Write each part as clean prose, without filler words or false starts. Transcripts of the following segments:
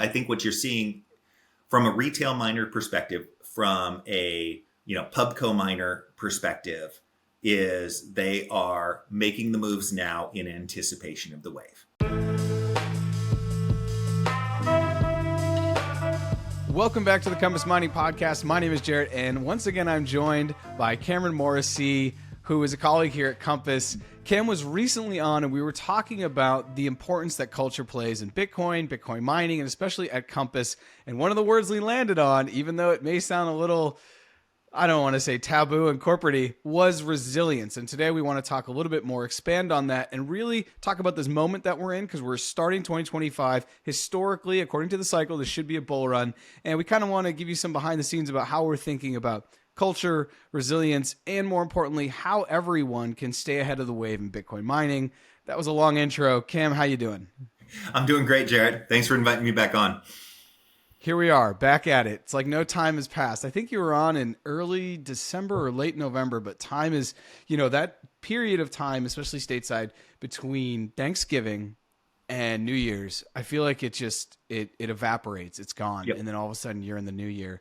I think what you're seeing from a retail miner perspective, from a pubco miner perspective, is they are making the moves now in anticipation of the wave. Welcome back to the Compass Mining Podcast. My name is Jarrett, and once again, I'm joined by Cameron Morrissey, who is a colleague here at Compass. Cam was recently on, and we were talking about the importance that culture plays in Bitcoin mining, and especially at Compass. And one of the words we landed on, even though it may sound a little, I don't want to say taboo and corporate-y, was resilience. And today we want to talk a little bit more, expand on that, and really talk about this moment that we're in, because we're starting 2025. Historically, according to the cycle, this should be a bull run. And we kind of want to give you some behind the scenes about how we're thinking about culture, resilience, and more importantly, how everyone can stay ahead of the wave in Bitcoin mining. That was a long intro. Cam, how you doing? I'm doing great, Jarrett. Thanks for inviting me back on. Here we are, back at it. It's like no time has passed. I think you were on in early December or late November, but time is, that period of time, especially stateside, between Thanksgiving and New Year's, I feel like it evaporates. It's gone. Yep. And then all of a sudden you're in the new year.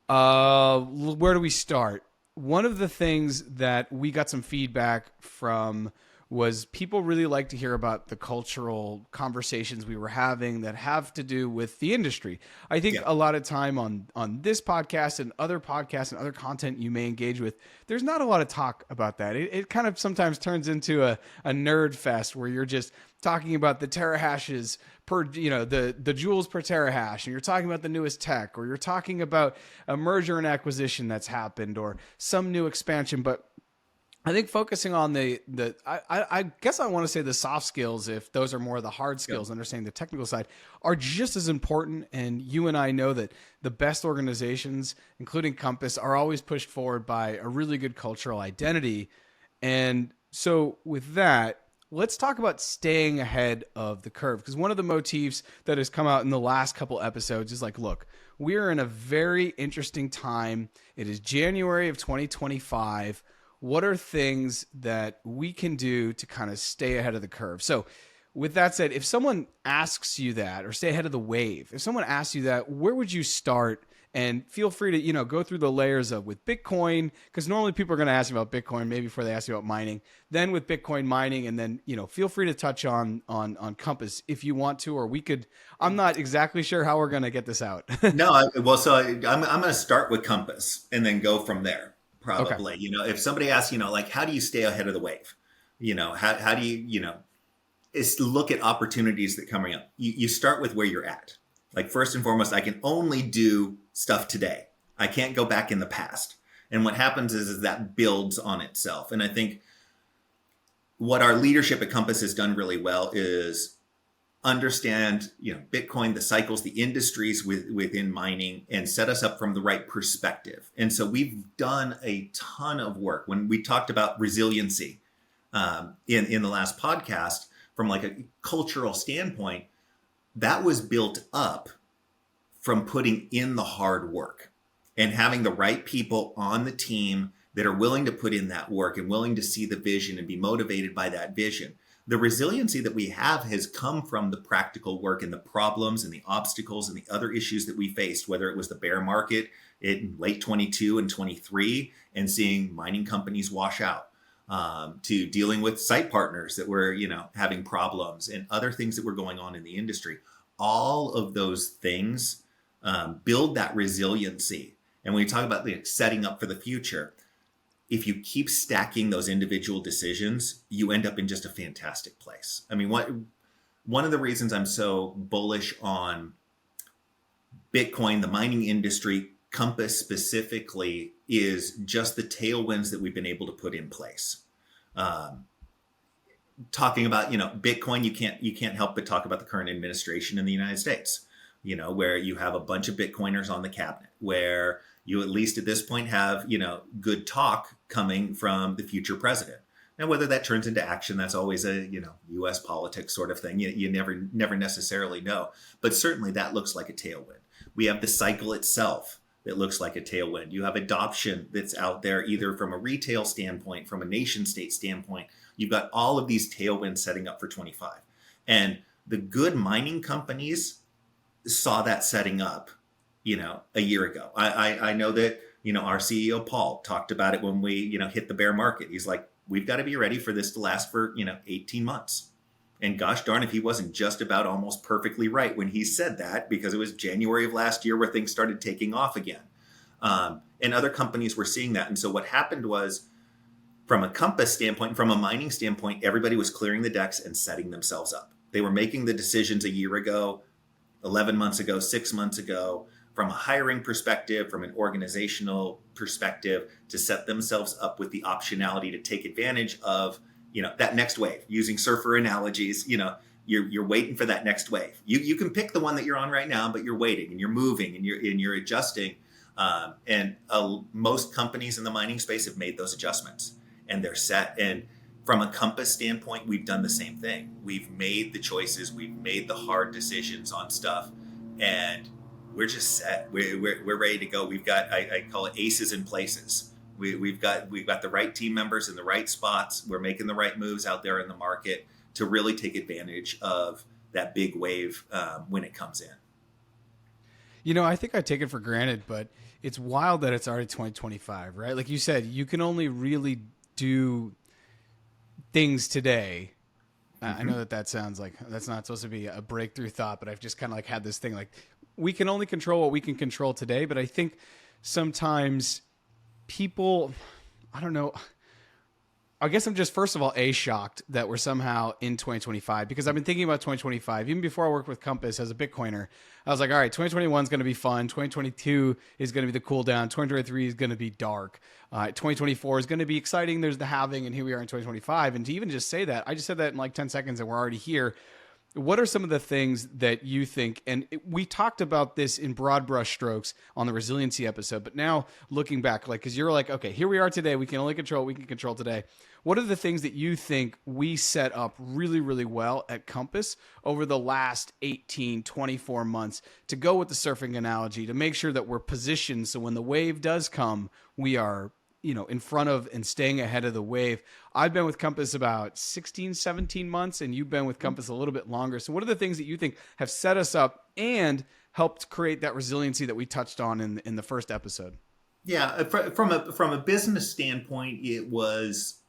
Where do we start? One of the things that we got some feedback from was people really like to hear about the cultural conversations we were having that have to do with the industry. I think a lot of time on this podcast and other podcasts and other content you may engage with, there's not a lot of talk about that. It kind of sometimes turns into a nerd fest where you're just talking about the terahashes per, the joules per terahash, and you're talking about the newest tech, or you're talking about a merger and acquisition that's happened or some new expansion. But I think focusing on I guess I want to say the soft skills, if those are more the hard skills, understanding the technical side, are just as important. And you and I know that the best organizations, including Compass, are always pushed forward by a really good cultural identity. And so with that, let's talk about staying ahead of the curve, because one of the motifs that has come out in the last couple episodes is like, look, we're in a very interesting time. It is January of 2025. What are things that we can do to kind of stay ahead of the curve? So with that said, if someone asks you that, or stay ahead of the wave, if someone asks you that, where would you start? And feel free to, go through the layers of with Bitcoin, because normally people are going to ask you about Bitcoin maybe before they ask you about mining, then with Bitcoin mining, and then, feel free to touch on Compass if you want to, or we could. I'm not exactly sure how we're going to get this out. I'm going to start with Compass and then go from there. Probably, okay. If somebody asks, how do you stay ahead of the wave? How do you, is look at opportunities that coming up. You start with where you're at. Like, first and foremost, I can only do stuff today. I can't go back in the past. And what happens is that builds on itself. And I think what our leadership at Compass has done really well is understand, Bitcoin, the cycles, the industries within mining, and set us up from the right perspective. And so we've done a ton of work. When we talked about resiliency in the last podcast, from like a cultural standpoint, that was built up from putting in the hard work and having the right people on the team that are willing to put in that work and willing to see the vision and be motivated by that vision. The resiliency that we have has come from the practical work and the problems and the obstacles and the other issues that we faced, whether it was the bear market in late 22 and 23 and seeing mining companies wash out, to dealing with site partners that were, having problems and other things that were going on in the industry. All of those things build that resiliency. And when you talk about setting up for the future, if you keep stacking those individual decisions, you end up in just a fantastic place. I mean, one of the reasons I'm so bullish on Bitcoin, the mining industry, Compass specifically, is just the tailwinds that we've been able to put in place. Talking about, Bitcoin, you can't help but talk about the current administration in the United States, where you have a bunch of Bitcoiners on the cabinet, where you at least at this point have, good talk coming from the future president. Now, whether that turns into action, that's always a, U.S. politics sort of thing. You never necessarily know. But certainly that looks like a tailwind. We have the cycle itself that looks like a tailwind. You have adoption that's out there, either from a retail standpoint, from a nation state standpoint. You've got all of these tailwinds setting up for 25. And the good mining companies saw that setting up, a year ago. I know that, our CEO, Paul, talked about it when we, hit the bear market. He's like, we've got to be ready for this to last for, 18 months. And gosh darn if he wasn't just about almost perfectly right when he said that, because it was January of last year where things started taking off again. And other companies were seeing that. And so what happened was, from a Compass standpoint, from a mining standpoint, everybody was clearing the decks and setting themselves up. They were making the decisions a year ago, 11 months ago, 6 months ago, from a hiring perspective, from an organizational perspective, to set themselves up with the optionality to take advantage of, that next wave. Using surfer analogies, you're waiting for that next wave. You can pick the one that you're on right now, but you're waiting and you're moving and you're adjusting. And most companies in the mining space have made those adjustments and they're set. And from a Compass standpoint, we've done the same thing. We've made the choices, we've made the hard decisions on stuff, and we're just set. We're ready to go. We've got, I call it aces in places. We've got the right team members in the right spots. We're making the right moves out there in the market to really take advantage of that big wave when it comes in. I think I take it for granted, but it's wild that it's already 2025, right? Like you said, you can only really do things today. I know that sounds like that's not supposed to be a breakthrough thought, but I've just kind of like had this thing like, we can only control what we can control today. But I think sometimes people, I don't know, I guess I'm just, first of all, shocked that we're somehow in 2025, because I've been thinking about 2025. Even before I worked with Compass as a Bitcoiner, I was like, all right, 2021 is going to be fun. 2022 is going to be the cool down. 2023 is going to be dark. 2024 is going to be exciting. There's the halving, and here we are in 2025. And to even just say that, I just said that in like 10 seconds and we're already here. What are some of the things that you think, and we talked about this in broad brush strokes on the resiliency episode, but now looking back, like, because you're like, okay, here we are today, we can only control what we can control today. What are the things that you think we set up really, really well at Compass over the last 18, 24 months to go with the surfing analogy, to make sure that we're positioned so when the wave does come, we are in front of and staying ahead of the wave? I've been with Compass about 16, 17 months, and you've been with Compass a little bit longer. So what are the things that you think have set us up and helped create that resiliency that we touched on in the first episode? Yeah, from a business standpoint, it was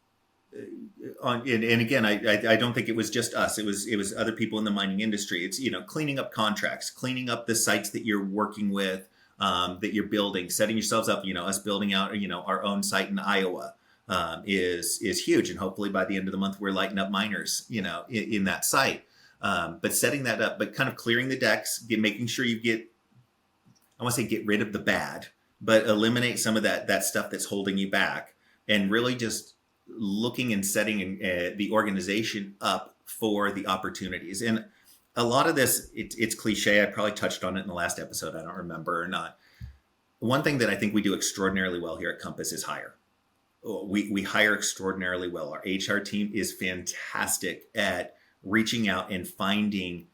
and again, I don't think it was just us. It was other people in the mining industry. It's cleaning up contracts, cleaning up the sites that you're working with, that you're building, setting yourselves up. Us building out our own site in Iowa is huge, and hopefully by the end of the month we're lighting up miners in that site. But setting that up, but kind of clearing the decks, making sure you get, I want to say get rid of the bad, but eliminate some of that stuff that's holding you back, and really just looking and setting the organization up for the opportunities. And a lot of this, it's cliche. I probably touched on it in the last episode. I don't remember or not. One thing that I think we do extraordinarily well here at Compass is hire. We hire extraordinarily well. Our HR team is fantastic at reaching out and finding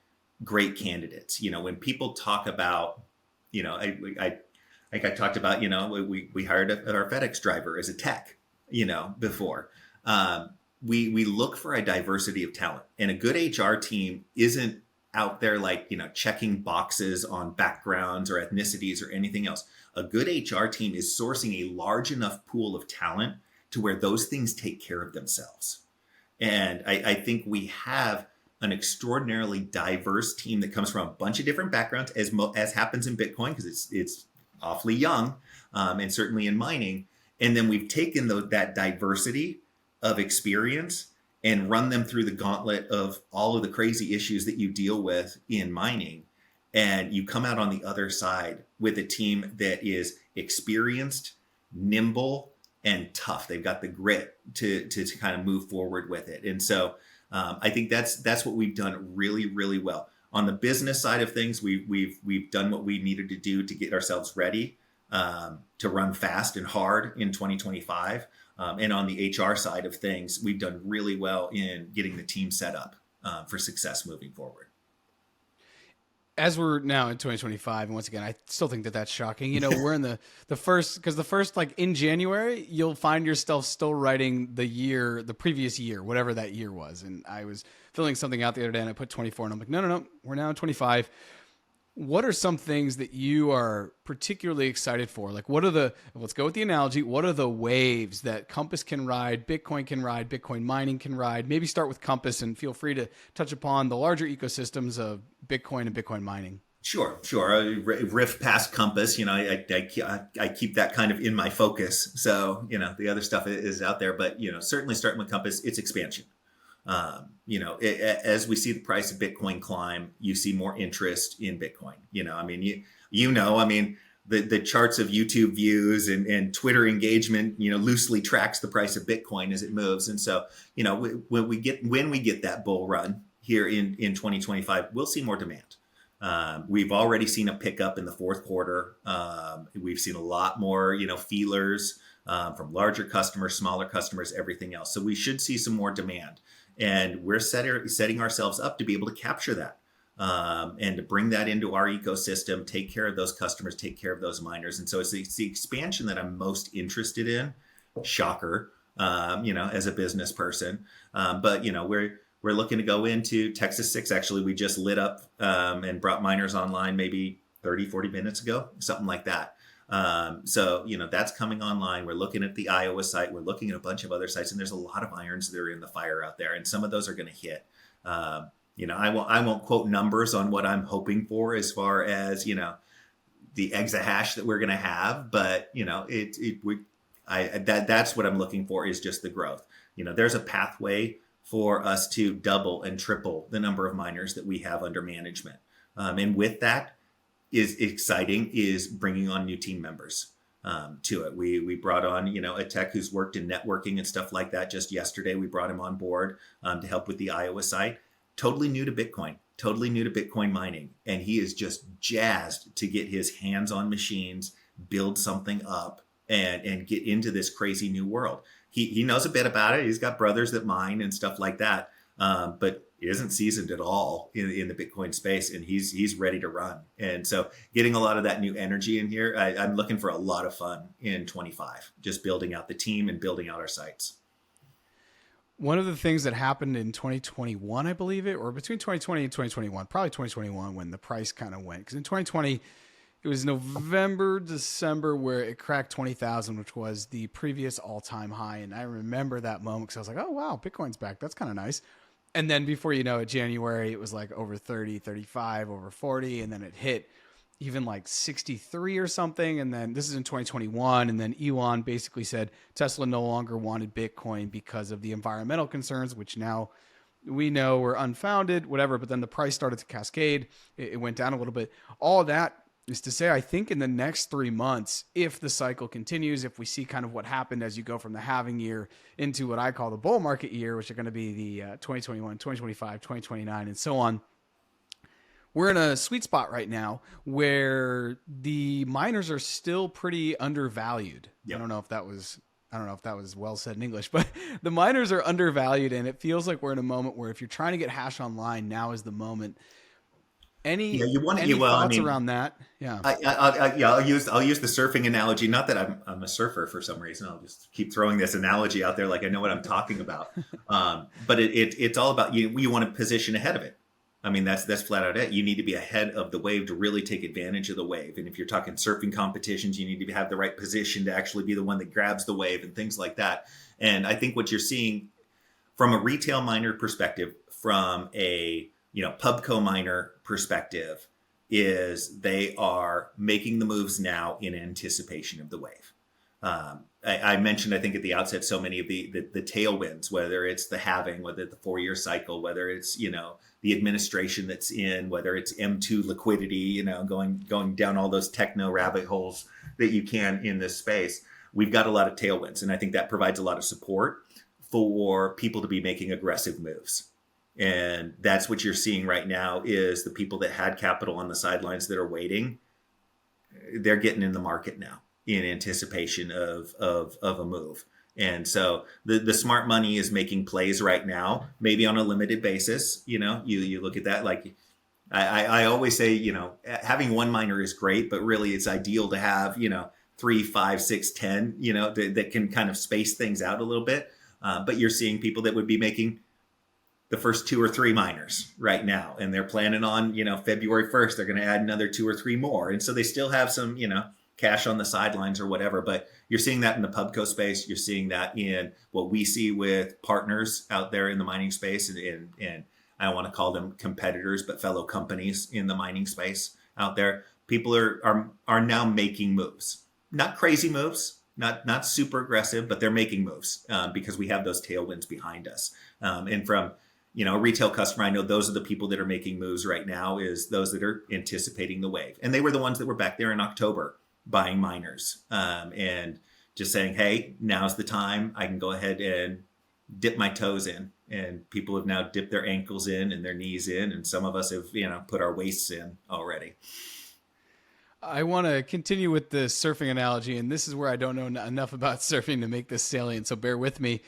great candidates. When people talk about, I talked about, we hired our FedEx driver as a tech, before. We look for a diversity of talent, and a good HR team isn't out there like, checking boxes on backgrounds or ethnicities or anything else. A good HR team is sourcing a large enough pool of talent to where those things take care of themselves. And I think we have an extraordinarily diverse team that comes from a bunch of different backgrounds, as happens in Bitcoin, because it's awfully young, and certainly in mining. And then we've taken that diversity of experience and run them through the gauntlet of all of the crazy issues that you deal with in mining. And you come out on the other side with a team that is experienced, nimble, and tough. They've got the grit to kind of move forward with it. And so I think that's what we've done really, really well. On the business side of things, we've done what we needed to do to get ourselves ready to run fast and hard in 2025. And on the HR side of things, we've done really well in getting the team set up for success moving forward. As we're now in 2025, and once again, I still think that that's shocking. We're in the first, like in January, you'll find yourself still writing the previous year, whatever that year was. And I was filling something out the other day and I put 24 and I'm like, no, we're now in 25. What are some things that you are particularly excited for? Like, let's go with the analogy. What are the waves that Compass can ride, Bitcoin mining can ride? Maybe start with Compass and feel free to touch upon the larger ecosystems of Bitcoin and Bitcoin mining. Sure. Riff past Compass, I keep that kind of in my focus. So, the other stuff is out there, but, certainly starting with Compass, it's expansion. As we see the price of Bitcoin climb, you see more interest in Bitcoin. The charts of YouTube views and Twitter engagement, loosely tracks the price of Bitcoin as it moves. And so, when we get that bull run here in 2025, we'll see more demand. We've already seen a pickup in the fourth quarter. We've seen a lot more, feelers from larger customers, smaller customers, everything else. So we should see some more demand. And we're setting ourselves up to be able to capture that and to bring that into our ecosystem, take care of those customers, take care of those miners. And so it's the expansion that I'm most interested in. Shocker, as a business person. But we're looking to go into Texas 6. Actually, we just lit up and brought miners online maybe 30, 40 minutes ago, something like that. So that's coming online. We're looking at the Iowa site. We're looking at a bunch of other sites, and there's a lot of irons that are in the fire out there, and some of those are going to hit. I won't quote numbers on what I'm hoping for as far as the exahash that we're going to have, but that's what I'm looking for, is just the growth. There's a pathway for us to double and triple the number of miners that we have under management, and with that, is exciting is bringing on new team members to it. We brought on, a tech who's worked in networking and stuff like that. Just yesterday, we brought him on board to help with the Iowa site. Totally new to Bitcoin mining. And he is just jazzed to get his hands on machines, build something up, and get into this crazy new world. He knows a bit about it. He's got brothers that mine and stuff like that. But he isn't seasoned at all in the Bitcoin space, and he's ready to run. And so getting a lot of that new energy in here, I'm looking for a lot of fun in 25, just building out the team and building out our sites. One of the things that happened in 2021, I believe it, or between 2020 and 2021, probably 2021 when the price kind of went. Because in 2020, it was November, December where it cracked 20,000, which was the previous all-time high. And I remember that moment because I was like, oh, wow, Bitcoin's back. That's kind of nice. And then before you know it, January, it was like over 30, 35, over 40. And then it hit even like 63 or something. And then this is in 2021. And then Elon basically said Tesla no longer wanted Bitcoin because of the environmental concerns, which now we know were unfounded, whatever. But then the price started to cascade. It went down a little bit. All of that is to say, I think in the next 3 months, if the cycle continues, if we see kind of what happened as you go from the halving year into what I call the bull market year, which are going to be the 2021, 2025, 2029, and so on, we're in a sweet spot right now where the miners are still pretty undervalued. Yep. I don't know if that was well said in English, but the miners are undervalued, and it feels like we're in a moment where if you're trying to get hash online, now is the moment. Any thoughts around that? Yeah, I'll use the surfing analogy. Not that I'm a surfer for some reason. I'll just keep throwing this analogy out there, like I know what I'm talking about. But it's all about you want to position ahead of it. I mean, that's flat out it. You need to be ahead of the wave to really take advantage of the wave. And if you're talking surfing competitions, you need to have the right position to actually be the one that grabs the wave and things like that. And I think what you're seeing from a retail miner perspective, from a Pubco miner perspective, is they are making the moves now in anticipation of the wave. I mentioned, I think at the outset, so many of the tailwinds, whether it's the halving, whether it's the 4-year cycle, whether it's, the administration that's in, whether it's M2 liquidity, going down all those techno rabbit holes that you can in this space. We've got a lot of tailwinds. And I think that provides a lot of support for people to be making aggressive moves. And that's what you're seeing right now, is the people that had capital on the sidelines that are waiting, they're getting in the market now in anticipation of a move. And so the smart money is making plays right now, maybe on a limited basis. You look at that, like I always say, having one miner is great, but really it's ideal to have, 3, 5, 6, 10, that can kind of space things out a little bit. But you're seeing people that would be making the first 2 or 3 miners right now, and they're planning on, February 1st, they're going to add another 2 or 3 more. And so they still have some, cash on the sidelines or whatever, but you're seeing that in the pubco space. You're seeing that in what we see with partners out there in the mining space, and I don't want to call them competitors, but fellow companies in the mining space out there. People are now making moves, not crazy moves, not super aggressive, but they're making moves because we have those tailwinds behind us. And from a retail customer, I know those are the people that are making moves right now, is those that are anticipating the wave. And they were the ones that were back there in October buying miners and just saying, hey, now's the time. I can go ahead and dip my toes in. And people have now dipped their ankles in and their knees in. And some of us have, put our waists in already. I want to continue with the surfing analogy. And this is where I don't know enough about surfing to make this salient. So bear with me.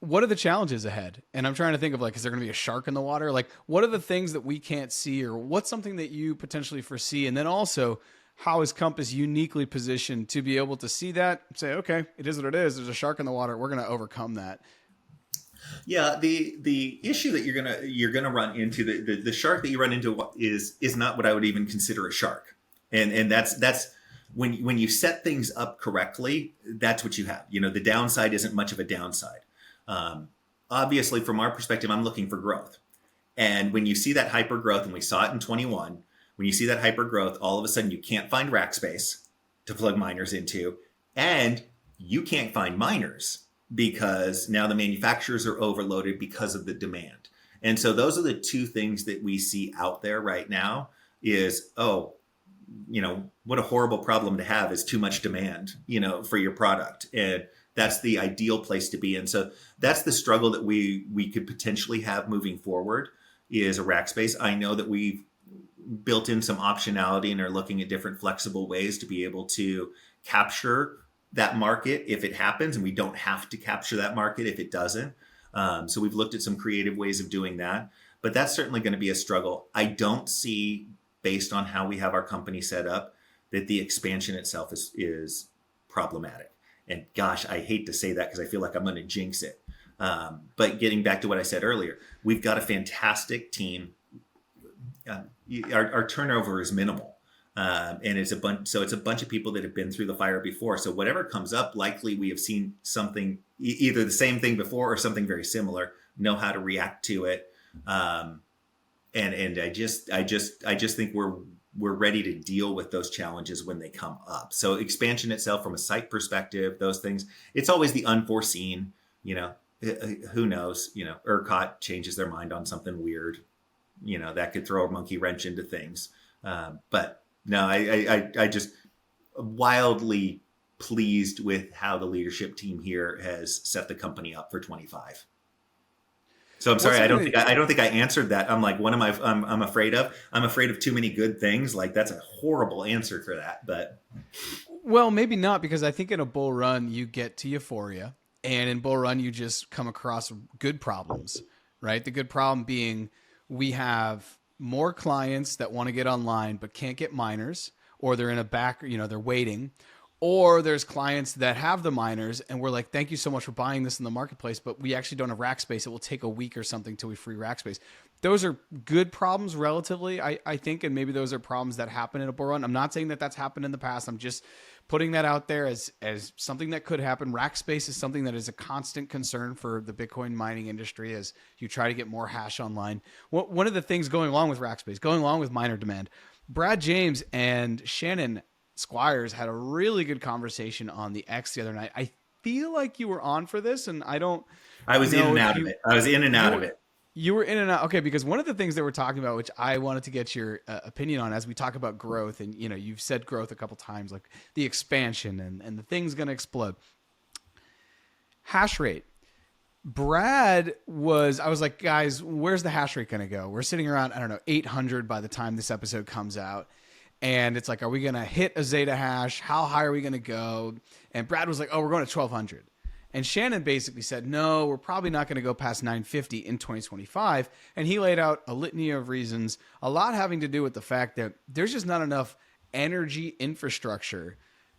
What are the challenges ahead? And I'm trying to think of, is there going to be a shark in the water? What are the things that we can't see, or what's something that you potentially foresee? And then also, how is Compass uniquely positioned to be able to see that, say, okay, it is what it is. There's a shark in the water. We're going to overcome that. Yeah, the issue that you're gonna run into, the shark that you run into is not what I would even consider a shark, and that's when you set things up correctly, that's what you have. The downside isn't much of a downside. Obviously, from our perspective, I'm looking for growth, and when you see that hyper growth, and we saw it in 21, when you see that hyper growth, all of a sudden you can't find rack space to plug miners into, and you can't find miners because now the manufacturers are overloaded because of the demand. And so those are the two things that we see out there right now is, what a horrible problem to have is too much demand, for your product. And that's the ideal place to be in. So that's the struggle that we could potentially have moving forward, is a rack space. I know that we've built in some optionality and are looking at different flexible ways to be able to capture that market if it happens, and we don't have to capture that market if it doesn't. So we've looked at some creative ways of doing that, but that's certainly going to be a struggle. I don't see, based on how we have our company set up, that the expansion itself is problematic. And gosh, I hate to say that because I feel like I'm going to jinx it. But getting back to what I said earlier, we've got a fantastic team. Our turnover is minimal. And it's a bunch of people that have been through the fire before. So whatever comes up, likely we have seen something, either the same thing before or something very similar, know how to react to it. And I just think we're ready to deal with those challenges when they come up. So expansion itself, from a site perspective, those things, it's always the unforeseen. Who knows? ERCOT changes their mind on something weird. That could throw a monkey wrench into things. But no, I just wildly pleased with how the leadership team here has set the company up for 25. So I'm sorry, I don't think I answered that. I'm like, what am I'm afraid of? I'm afraid of too many good things. That's a horrible answer for that, but. Well, maybe not, because I think in a bull run you get to euphoria, and in bull run you just come across good problems, right? The good problem being we have more clients that want to get online but can't get miners, or they're in a back, they're waiting, or there's clients that have the miners and we're like, thank you so much for buying this in the marketplace, but we actually don't have rack space. It will take a week or something till we free rack space. Those are good problems relatively, I think, and maybe those are problems that happen in a bull run. I'm not saying that that's happened in the past. I'm just putting that out there as something that could happen. Rack space is something that is a constant concern for the Bitcoin mining industry as you try to get more hash online. One of the things going along with rack space, going along with miner demand, Brad James and Shannon Squires had a really good conversation on the X the other night. I feel like you were on for this, and I was in and out of it. I was in and out of it. You were in and out. Okay, because one of the things that we're talking about, which I wanted to get your opinion on as we talk about growth, and you've said growth a couple times, like the expansion and the thing's going to explode. Hash rate. I was like, guys, where's the hash rate going to go? We're sitting around, 800 by the time this episode comes out. And it's like, are we going to hit a Zeta hash? How high are we going to go? And Brad was like, oh, we're going to 1200. And Shannon basically said, no, we're probably not going to go past 950 in 2025. And he laid out a litany of reasons, a lot having to do with the fact that there's just not enough energy infrastructure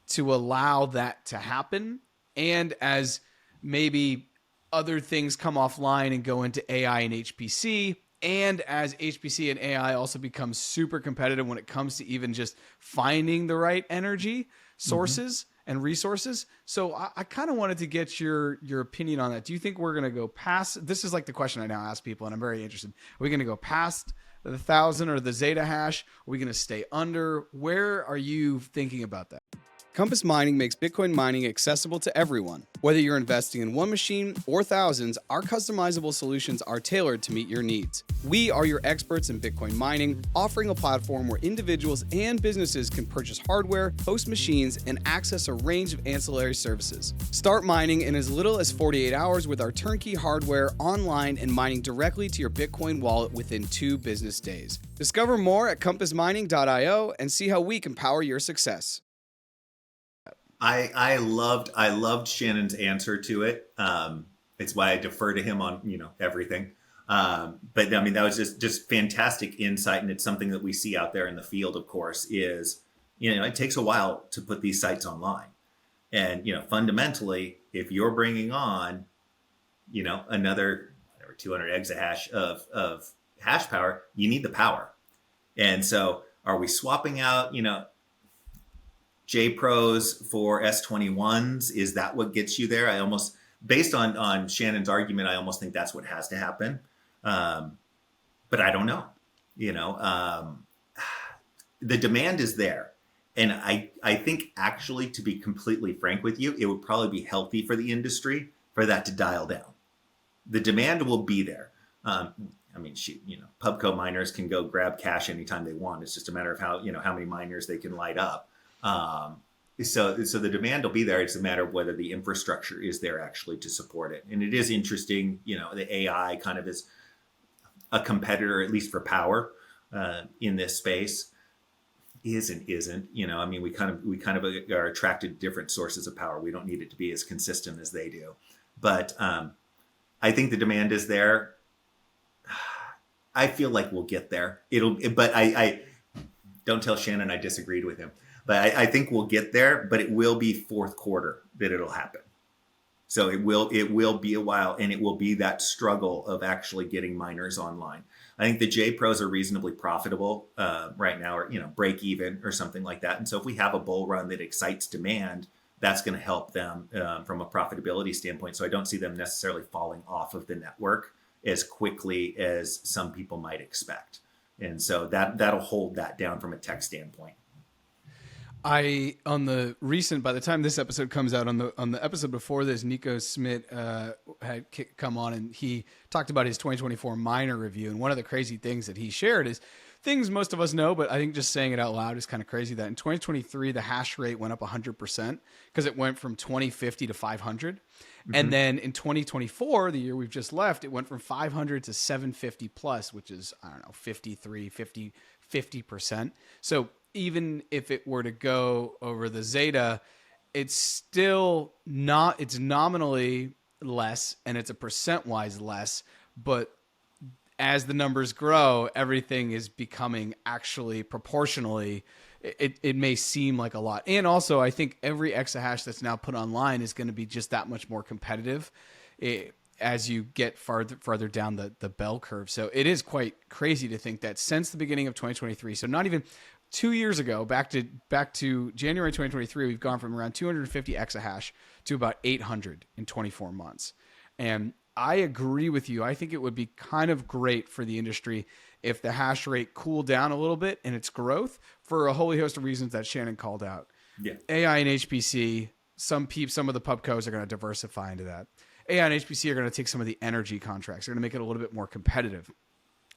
to allow that to happen. And as maybe other things come offline and go into AI and HPC. And as HPC and AI also become super competitive when it comes to even just finding the right energy sources and resources. So I kind of wanted to get your opinion on that. Do you think we're going to go past, this is like the question I now ask people, and I'm very interested. Are we going to go past the 1,000 or the Zeta hash? Are we going to stay under? Where are you thinking about that? Compass Mining makes Bitcoin mining accessible to everyone. Whether you're investing in one machine or thousands, our customizable solutions are tailored to meet your needs. We are your experts in Bitcoin mining, offering a platform where individuals and businesses can purchase hardware, host machines, and access a range of ancillary services. Start mining in as little as 48 hours with our turnkey hardware online and mining directly to your Bitcoin wallet within 2 business days. Discover more at compassmining.io and see how we can power your success. I loved Shannon's answer to it. It's why I defer to him on, everything. But I mean, that was just fantastic insight. And it's something that we see out there in the field, of course, is, it takes a while to put these sites online. And, fundamentally, if you're bringing on, another 200 exahash of hash power, you need the power. And so are we swapping out, J Pros for S21s? Is that what gets you there? I almost, based on Shannon's argument, I almost think that's what has to happen. But I don't know. The demand is there. And I think, actually, to be completely frank with you, it would probably be healthy for the industry for that to dial down. The demand will be there. Pubco miners can go grab cash anytime they want. It's just a matter of how many miners they can light up. So the demand will be there. It's a matter of whether the infrastructure is there actually to support it. And it is interesting, the AI kind of is a competitor, at least for power, in this space. Isn't. We kind of are attracted to different sources of power. We don't need it to be as consistent as they do. But I think the demand is there. I feel like we'll get there. But I don't tell Shannon I disagreed with him. But I think we'll get there, but it will be fourth quarter that it'll happen. So it will be a while, and it will be that struggle of actually getting miners online. I think the J Pros are reasonably profitable right now, or break even or something like that. And so if we have a bull run that excites demand, that's going to help them from a profitability standpoint. So I don't see them necessarily falling off of the network as quickly as some people might expect. And so that'll hold that down from a tech standpoint. By the time this episode comes out, on the episode before this, Nico Smith had come on, and he talked about his 2024 miner review. And one of the crazy things that he shared is things most of us know, but I think just saying it out loud is kind of crazy, that in 2023, the hash rate went up 100% because it went from 2050 to 500. Mm-hmm. And then in 2024, the year we've just left, it went from 500 to 750 plus, which is, 50%. So even if it were to go over the Zeta, it's still not, it's nominally less and it's a percent-wise less, but as the numbers grow, everything is becoming actually proportionally, it may seem like a lot. And also, I think every exahash that's now put online is going to be just that much more competitive as you get farther down the bell curve. So it is quite crazy to think that since the beginning of 2023, so not even 2 years ago, back to January 2023, we've gone from around 250 exahash to about 800 in 24 months. And I agree with you. I think it would be kind of great for the industry if the hash rate cooled down a little bit in its growth for a whole host of reasons that Shannon called out. Yeah. AI and HPC, some of the pubcos are going to diversify into that. AI and HPC are going to take some of the energy contracts. They're going to make it a little bit more competitive.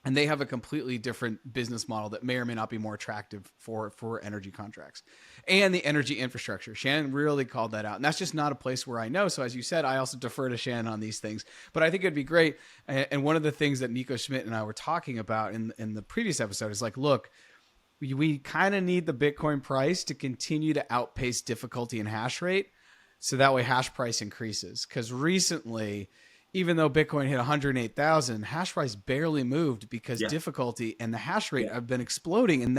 And they have a completely different business model that may or may not be more attractive for energy contracts. And the energy infrastructure. Shannon really called that out. And that's just not a place where I know. So as you said, I also defer to Shannon on these things. But I think it'd be great. And one of the things that Nico Schmidt and I were talking about in the previous episode is like, look, we kind of need the Bitcoin price to continue to outpace difficulty and hash rate. So that way hash price increases. Because recently, even though Bitcoin hit 108,000, hash price barely moved because difficulty and the hash rate have been exploding. And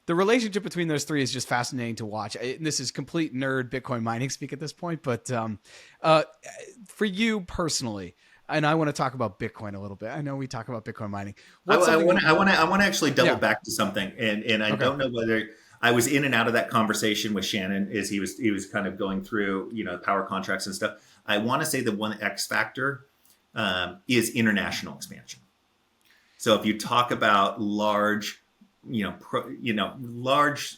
the relationship between those three is just fascinating to watch. This is complete nerd Bitcoin mining speak at this point, but for you personally, and I want to talk about Bitcoin a little bit. I know we talk about Bitcoin mining. I What's something want to actually double yeah. back to something, and I Okay. don't know whether I was in and out of that conversation with Shannon as he was kind of going through power contracts and stuff. I want to say the one X factor is international expansion. So if you talk about large, large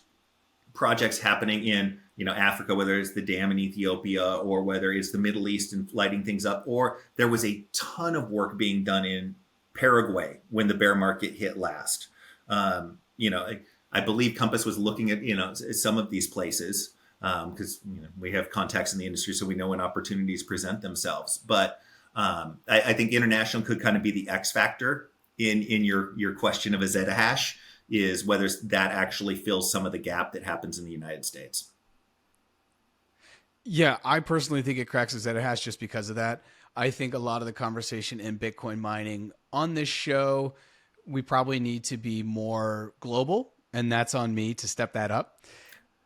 projects happening in Africa, whether it's the dam in Ethiopia or whether it's the Middle East and lighting things up, or there was a ton of work being done in Paraguay when the bear market hit last. I believe Compass was looking at some of these places because we have contacts in the industry, so we know when opportunities present themselves. But I think international could kind of be the X factor in your question of a Zeta hash, is whether that actually fills some of the gap that happens in the United States. Yeah, I personally think it cracks a Zeta hash just because of that. I think a lot of the conversation in Bitcoin mining on this show, we probably need to be more global, and that's on me to step that up.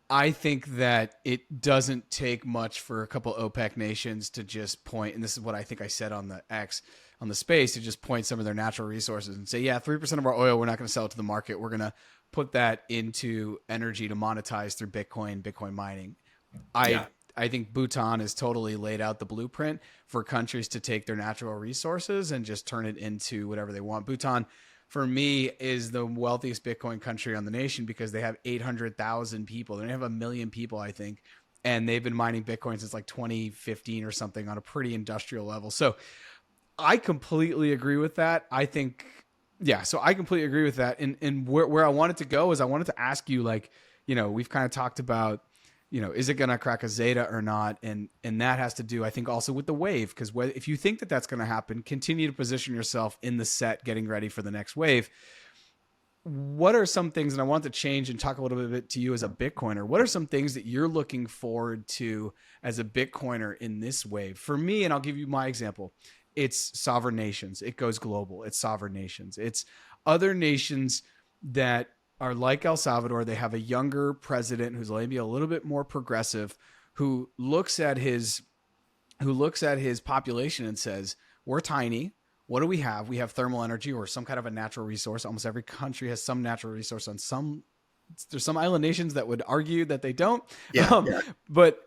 I think that it doesn't take much for a couple OPEC nations to just point, and this is what I think I said on the X, on the space, to just point some of their natural resources and say, yeah, 3% of our oil, we're not going to sell it to the market. We're going to put that into energy to monetize through Bitcoin mining. Yeah. I think Bhutan has totally laid out the blueprint for countries to take their natural resources and just turn it into whatever they want. Bhutan, for me, is the wealthiest Bitcoin country on the nation because they have 800,000 people. They have 1 million people, I think, and they've been mining Bitcoin since like 2015 or something on a pretty industrial level. So I completely agree with that. I think, yeah, so I completely agree with that. And where I wanted to go is I wanted to ask you, like, we've kind of talked about, is it going to crack a Zeta or not? And that has to do, I think, also with the wave, because if you think that that's going to happen, continue to position yourself in the set, getting ready for the next wave. What are some things, and I want to change and talk a little bit to you as a Bitcoiner, what are some things that you're looking forward to as a Bitcoiner in this wave? For me, and I'll give you my example, it's sovereign nations. It goes global. It's sovereign nations. It's other nations that are like El Salvador. They have a younger president who's maybe a little bit more progressive, who looks at his population and says, we're tiny. What do we have? We have thermal energy or some kind of a natural resource. Almost every country has some natural resource. There's some island nations that would argue that they don't. Yeah. But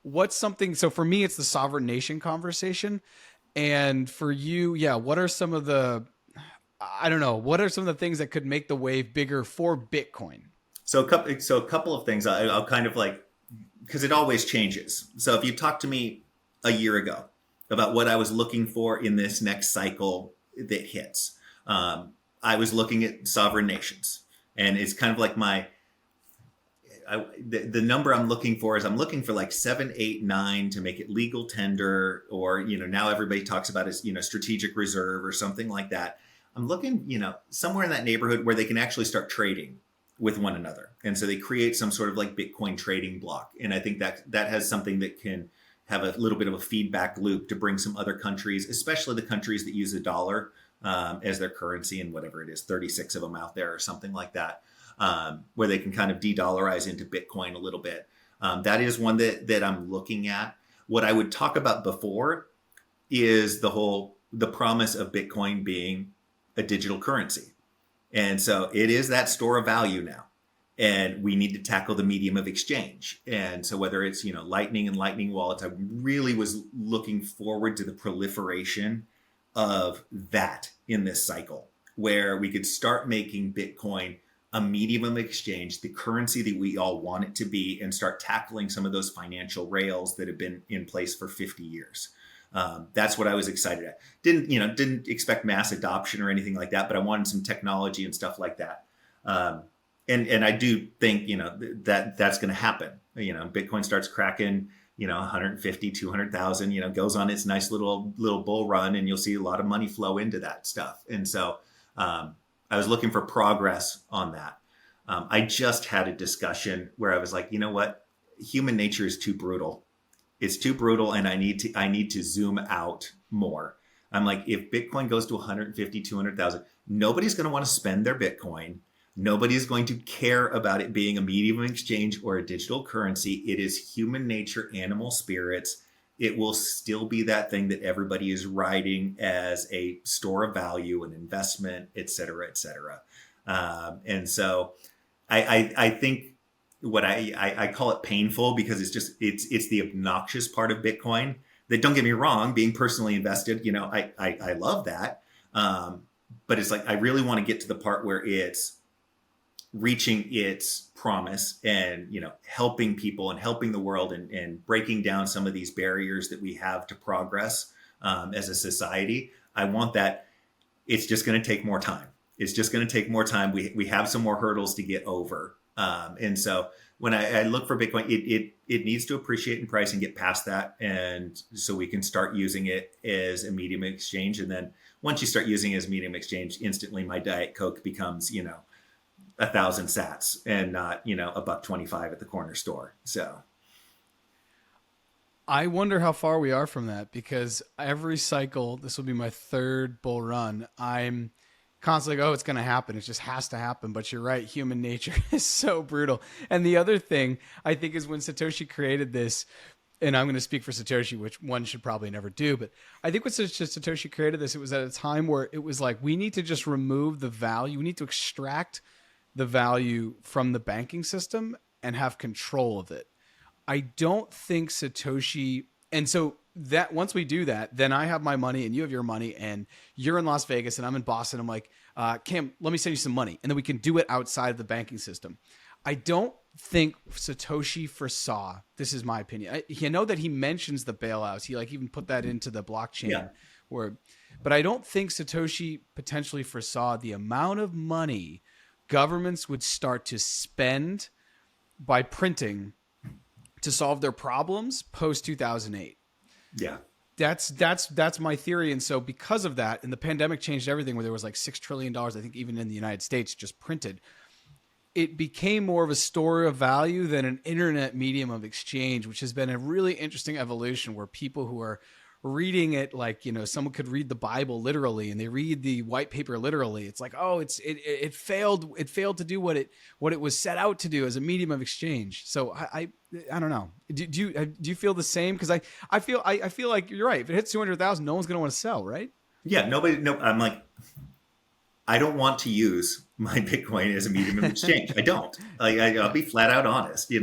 what's something, so for me, it's the sovereign nation conversation. And for you, yeah, what are some of the things that could make the wave bigger for Bitcoin? So a couple of things I'll kind of like, because it always changes. So if you talked to me a year ago about what I was looking for in this next cycle that hits, I was looking at sovereign nations, and it's kind of like the number I'm looking for is I'm looking for like 7, 8, 9 to make it legal tender, or now everybody talks about is strategic reserve or something like that. I'm looking somewhere in that neighborhood where they can actually start trading with one another, and so they create some sort of like Bitcoin trading block. And I think that has something that can have a little bit of a feedback loop to bring some other countries, especially the countries that use the dollar as their currency, and whatever it is, 36 of them out there or something like that. Where they can kind of de-dollarize into Bitcoin a little bit. That is one that I'm looking at. What I would talk about before is the promise of Bitcoin being a digital currency. And so it is that store of value now. And we need to tackle the medium of exchange. And so whether it's, Lightning and Lightning wallets, I really was looking forward to the proliferation of that in this cycle, where we could start making Bitcoin a medium of exchange, the currency that we all want it to be, and start tackling some of those financial rails that have been in place for 50 years. That's what I was excited at. Didn't expect mass adoption or anything like that, but I wanted some technology and stuff like that. And I do think, that's going to happen. Bitcoin starts cracking, 150, 200,000, goes on its nice little bull run, and you'll see a lot of money flow into that stuff. And so, I was looking for progress on that. I just had a discussion where I was like, you know what? Human nature is too brutal. It's too brutal, and I need to zoom out more. I'm like, if Bitcoin goes to 150, 200,000, nobody's going to want to spend their Bitcoin. Nobody's going to care about it being a medium of exchange or a digital currency. It is human nature, animal spirits. It will still be that thing that everybody is writing as a store of value, an investment, et cetera, et cetera. And so I think what I call it painful, because it's the obnoxious part of Bitcoin that, don't get me wrong, being personally invested, I love that. But it's like, I really want to get to the part where it's reaching its promise and, helping people and helping the world, and breaking down some of these barriers that we have to progress as a society. I want that. It's just going to take more time. It's just going to take more time. We have some more hurdles to get over. And so when I look for Bitcoin, it needs to appreciate in price and get past that. And so we can start using it as a medium of exchange. And then once you start using it as medium of exchange, instantly my Diet Coke becomes, 1,000 sats and not, $1.25 at the corner store. So I wonder how far we are from that, because every cycle, this will be my third bull run, I'm constantly like, oh, it's going to happen. It just has to happen. But you're right. Human nature is so brutal. And the other thing I think is, when Satoshi created this, and I'm going to speak for Satoshi, which one should probably never do, but I think when Satoshi created this, it was at a time where it was like, we need to just remove the value. We need to extract the value from the banking system and have control of it. I don't think Satoshi, and so that once we do that, then I have my money and you have your money, and you're in Las Vegas and I'm in Boston. I'm like, Cam, let me send you some money, and then we can do it outside of the banking system. I don't think Satoshi foresaw, this is my opinion. I know that he mentions the bailouts. He even put that into the blockchain but I don't think Satoshi potentially foresaw the amount of money governments would start to spend by printing to solve their problems post 2008. Yeah. That's my theory. And so because of that, and the pandemic changed everything, where there was like $6 trillion, I think even in the United States, just printed, it became more of a store of value than an internet medium of exchange, which has been a really interesting evolution, where people who are reading it, like, someone could read the Bible literally, and they read the white paper literally. It's like, oh, it failed to do what it was set out to do as a medium of exchange. So I don't know. Do you feel the same? Because I feel like you're right. If it hits 200,000, no one's going to want to sell, right? Yeah, nobody. No, I'm like, I don't want to use my Bitcoin as a medium of exchange. I don't. I'll be flat out honest.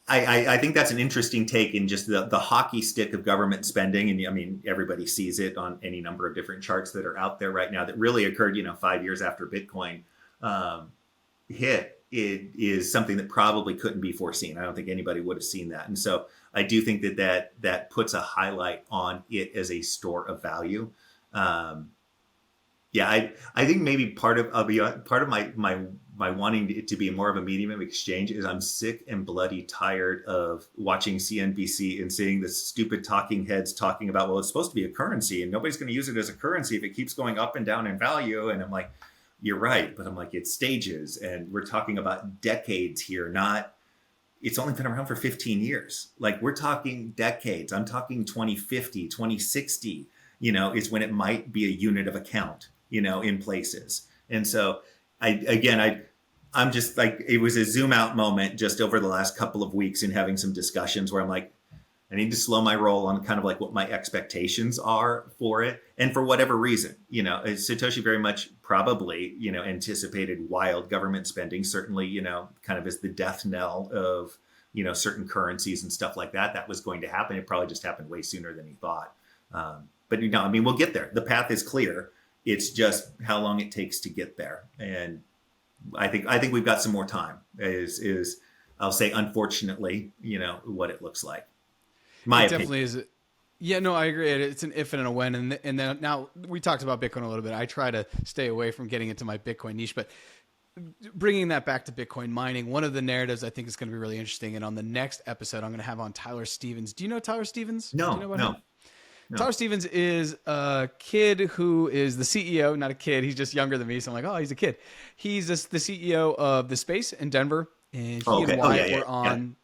I think that's an interesting take in just the hockey stick of government spending. And I mean, everybody sees it on any number of different charts that are out there right now that really occurred, 5 years after Bitcoin hit. It is something that probably couldn't be foreseen. I don't think anybody would have seen that. And so I do think that puts a highlight on it as a store of value. I think maybe part of my wanting it to be more of a medium of exchange is, I'm sick and bloody tired of watching CNBC and seeing the stupid talking heads talking about, well, it's supposed to be a currency and nobody's going to use it as a currency if it keeps going up and down in value. And I'm like, you're right. But I'm like, it's stages, and we're talking about decades here, not, it's only been around for 15 years. Like, we're talking decades. I'm talking 2050, 2060, is when it might be a unit of account, in places. And so I'm just like, it was a zoom out moment just over the last couple of weeks, and having some discussions where I'm like, I need to slow my roll on kind of like what my expectations are for it. And for whatever reason, Satoshi very much probably, anticipated wild government spending, certainly, kind of as the death knell of, certain currencies and stuff like that. That was going to happen. It probably just happened way sooner than he thought. But we'll get there. The path is clear. It's just how long it takes to get there. And I think we've got some more time, is I'll say, unfortunately, what it looks like. My opinion. Definitely is. Yeah, no, I agree. It's an if and a when. And then now we talked about Bitcoin a little bit. I try to stay away from getting into my Bitcoin niche, but bringing that back to Bitcoin mining, one of the narratives I think is going to be really interesting. And on the next episode, I'm going to have on Tyler Stevens. Do you know Tyler Stevens? No, Do you know about no. him? Tyler Stevens is a kid who is the CEO, not a kid. He's just younger than me. So I'm like, oh, he's a kid. He's the CEO of The Space in Denver. And he and Wyatt were on.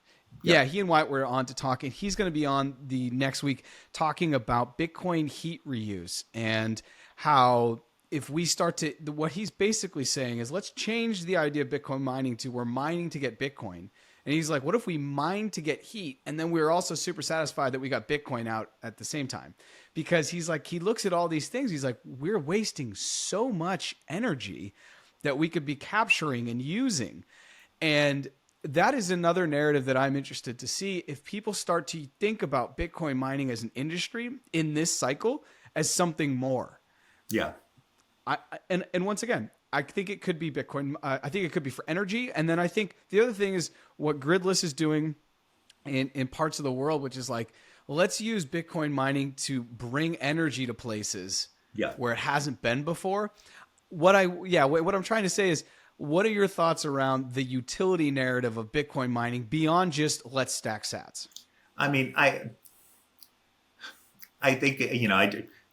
Yeah, he and Wyatt were on to talk. And he's going to be on the next week talking about Bitcoin heat reuse and how if we start to, what he's basically saying is, let's change the idea of Bitcoin mining to we're mining to get Bitcoin. And he's like, what if we mine to get heat? And then we're also super satisfied that we got Bitcoin out at the same time. Because he's like, he looks at all these things. He's like, we're wasting so much energy that we could be capturing and using. And that is another narrative that I'm interested to see. If people start to think about Bitcoin mining as an industry in this cycle as something more. Yeah. And once again, I think it could be Bitcoin. I think it could be for energy. And then I think the other thing is what Gridless is doing in parts of the world, which is like, let's use Bitcoin mining to bring energy to places where it hasn't been before. What I'm trying to say is, what are your thoughts around the utility narrative of Bitcoin mining beyond just let's stack sats? I mean, I think,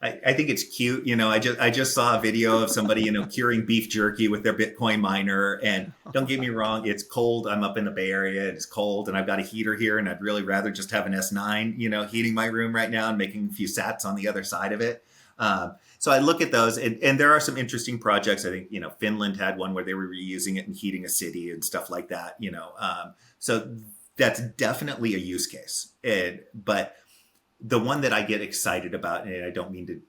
I think it's cute. I just saw a video of somebody, curing beef jerky with their Bitcoin miner. And don't get me wrong, it's cold. I'm up in the Bay Area. It's cold, and I've got a heater here, and I'd really rather just have an S9, heating my room right now and making a few sats on the other side of it. So I look at those, and there are some interesting projects. I think, Finland had one where they were reusing it and heating a city and stuff like that, so that's definitely a use case. But the one that I get excited about, and I don't mean to,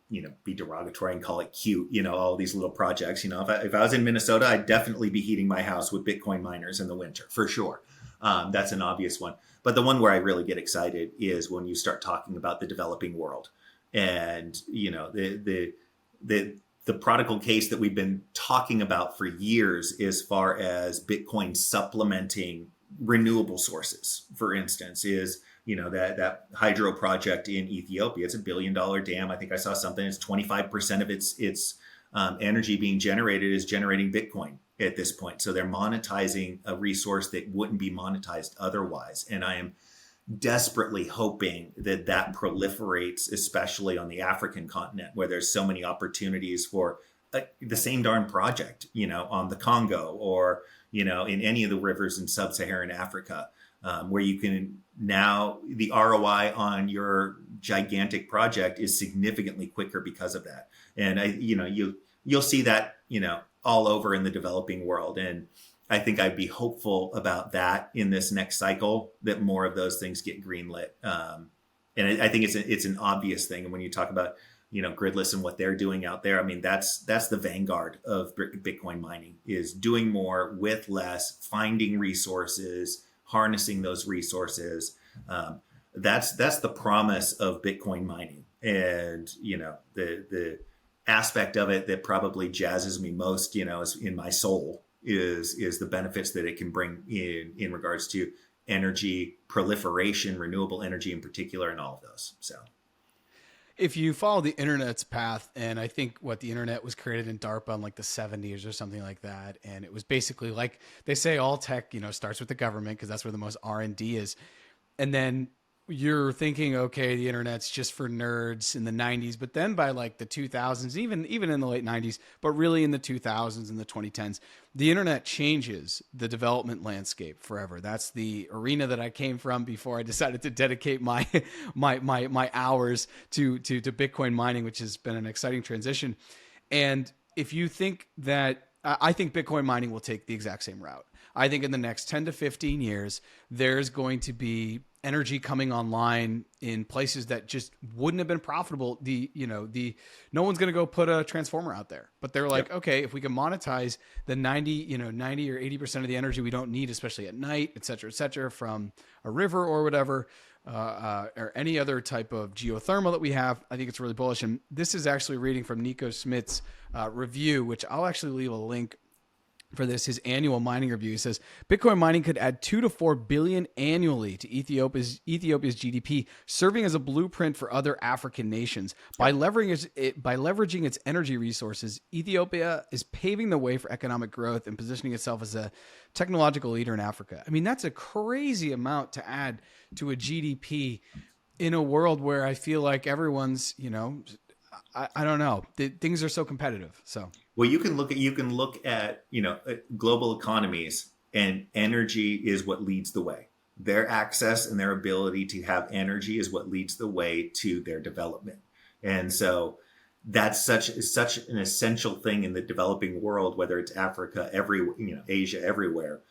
be derogatory and call it cute, all these little projects, if I was in Minnesota, I'd definitely be heating my house with Bitcoin miners in the winter for sure. That's an obvious one. But the one where I really get excited is when you start talking about the developing world. And, the prodigal case that we've been talking about for years, as far as Bitcoin supplementing renewable sources, for instance, is, that hydro project in Ethiopia. It's $1 billion dam. I think I saw something. It's 25% of its energy being generated is generating Bitcoin at this point. So they're monetizing a resource that wouldn't be monetized otherwise. And I am desperately hoping that proliferates, especially on the African continent, where there's so many opportunities for the same darn project, on the Congo or, in any of the rivers in sub-Saharan Africa, where you can now, the ROI on your gigantic project is significantly quicker because of that. And you'll see that, all over in the developing world. And I think I'd be hopeful about that in this next cycle, that more of those things get greenlit. And I think it's an obvious thing. And when you talk about, Gridless and what they're doing out there, I mean, that's the vanguard of Bitcoin mining, is doing more with less, finding resources, harnessing those resources. That's the promise of Bitcoin mining. And, the aspect of it that probably jazzes me most, is in my soul, is the benefits that it can bring in regards to energy proliferation, renewable energy in particular, and all of those. So if you follow the internet's path, and I think the internet was created in DARPA in like the 70s or something like that. And it was basically like, they say all tech, starts with the government, because that's where the most R&D is. And then you're thinking, okay, the internet's just for nerds in the 90s, but then by like the 2000s, even in the late 90s, but really in the 2000s and the 2010s, the internet changes the development landscape forever. That's the arena that I came from before I decided to dedicate my hours to Bitcoin mining, which has been an exciting transition. And if you think that, I think Bitcoin mining will take the exact same route. I think in the next 10 to 15 years, there's going to be energy coming online in places that just wouldn't have been profitable. No one's going to go put a transformer out there, but they're like, okay, if we can monetize the 90 or 80% of the energy we don't need, especially at night, et cetera, from a river or whatever, or any other type of geothermal that we have, I think it's really bullish. And this is actually reading from Nico Smith's review, which I'll actually leave a link for this, his annual mining review. He says Bitcoin mining could add 2 to 4 billion annually to Ethiopia's GDP, serving as a blueprint for other African nations. By leveraging its energy resources, Ethiopia is paving the way for economic growth and positioning itself as a technological leader in Africa. I mean, that's a crazy amount to add to a GDP in a world where I feel like everyone's, I don't know, things are so competitive. So. Well, you can look at global economies, and energy is what leads the way. Their access and their ability to have energy is what leads the way to their development. And so that's such an essential thing in the developing world, whether it's Africa, Asia, everywhere.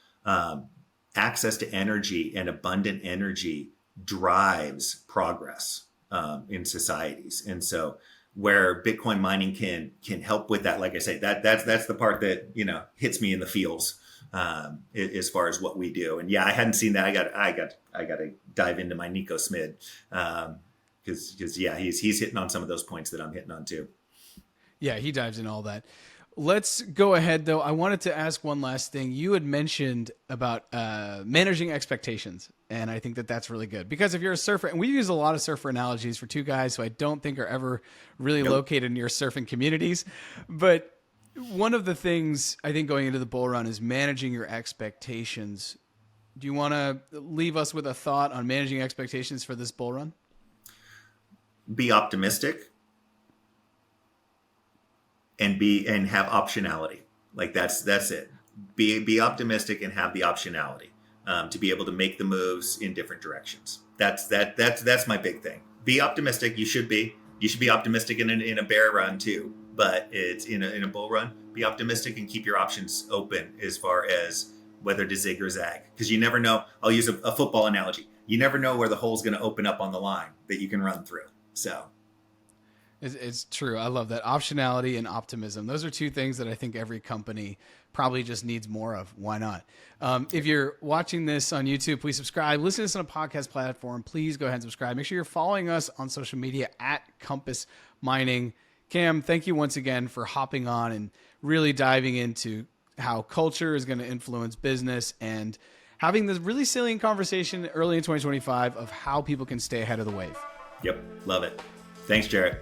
Access to energy and abundant energy drives progress in societies, and so where Bitcoin mining can help with that, like I say, that's the part that hits me in the feels as far as what we do. And yeah, I hadn't seen that. I got to dive into my Nico Smid. Because yeah, he's hitting on some of those points that I'm hitting on too. Yeah, he dives in all that. Let's go ahead though. I wanted to ask one last thing. You had mentioned about managing expectations, and I think that that's really good because if you're a surfer, and we use a lot of surfer analogies for two guys who I don't think are ever really located near surfing communities, but one of the things I think going into the bull run is managing your expectations. Do you want to leave us with a thought on managing expectations for this bull run? Be optimistic and have optionality. Like that's it. Be optimistic and have the optionality to be able to make the moves in different directions. That's my big thing. Be optimistic. You should be optimistic in a bear run too, but it's in a bull run. Be optimistic and keep your options open as far as whether to zig or zag, because you never know. I'll use a football analogy. You never know where the hole's going to open up on the line that you can run through. So it's true. I love that. Optionality and optimism. Those are two things that I think every company probably just needs more of. Why not? If you're watching this on YouTube, please subscribe. Listen to this on a podcast platform. Please go ahead and subscribe. Make sure you're following us on social media at Compass Mining. Cam, thank you once again for hopping on and really diving into how culture is going to influence business and having this really salient conversation early in 2025 of how people can stay ahead of the wave. Yep. Love it. Thanks, Jarrett.